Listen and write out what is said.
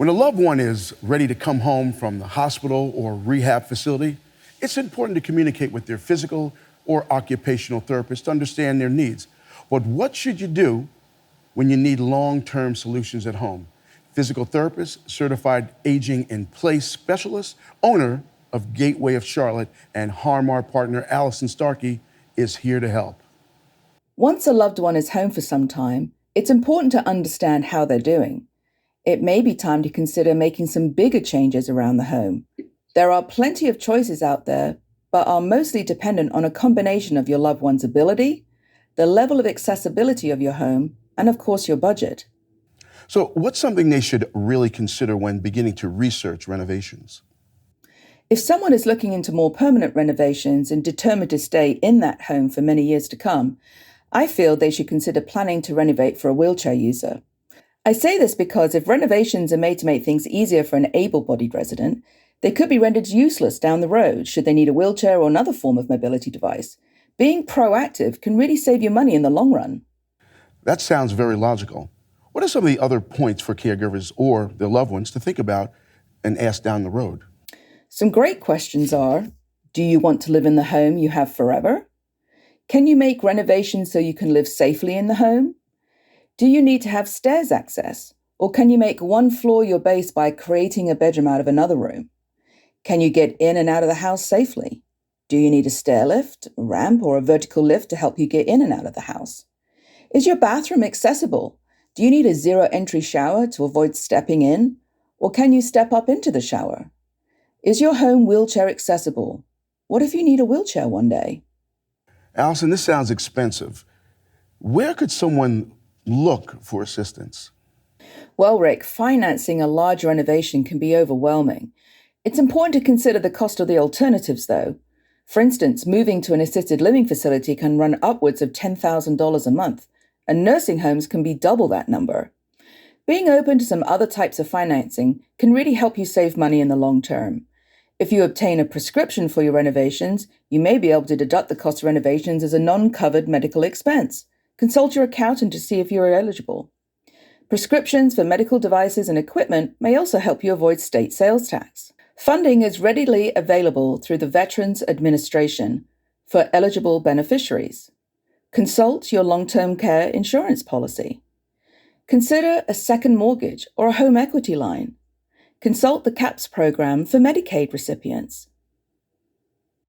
When a loved one is ready to come home from the hospital or rehab facility, it's important to communicate with their physical or occupational therapist to understand their needs. But what should you do when you need long-term solutions at home? Physical therapist, certified aging in place specialist, owner of Gaitway of Charlotte, and Harmar partner Allison Starkey is here to help. Once a loved one is home for some time, it's important to understand how they're doing. It may be time to consider making some bigger changes around the home. There are plenty of choices out there, but are mostly dependent on a combination of your loved one's ability, the level of accessibility of your home, and of course your budget. So what's something they should really consider when beginning to research renovations? If someone is looking into more permanent renovations and determined to stay in that home for many years to come, I feel they should consider planning to renovate for a wheelchair user. I say this because if renovations are made to make things easier for an able-bodied resident, they could be rendered useless down the road should they need a wheelchair or another form of mobility device. Being proactive can really save you money in the long run. That sounds very logical. What are some of the other points for caregivers or their loved ones to think about and ask down the road? Some great questions are, do you want to live in the home you have forever? Can you make renovations so you can live safely in the home? Do you need to have stairs access? Or can you make one floor your base by creating a bedroom out of another room? Can you get in and out of the house safely? Do you need a stair lift, a ramp, or a vertical lift to help you get in and out of the house? Is your bathroom accessible? Do you need a zero-entry shower to avoid stepping in? Or can you step up into the shower? Is your home wheelchair accessible? What if you need a wheelchair one day? Allison, this sounds expensive. Where could someone look for assistance? Well, Rick, financing a large renovation can be overwhelming. It's important to consider the cost of the alternatives, though. For instance, moving to an assisted living facility can run upwards of $10,000 a month, and nursing homes can be double that number. Being open to some other types of financing can really help you save money in the long term. If you obtain a prescription for your renovations, you may be able to deduct the cost of renovations as a non-covered medical expense. Consult your accountant to see if you are eligible. Prescriptions for medical devices and equipment may also help you avoid state sales tax. Funding is readily available through the Veterans Administration for eligible beneficiaries. Consult your long-term care insurance policy. Consider a second mortgage or a home equity line. Consult the CAPS program for Medicaid recipients.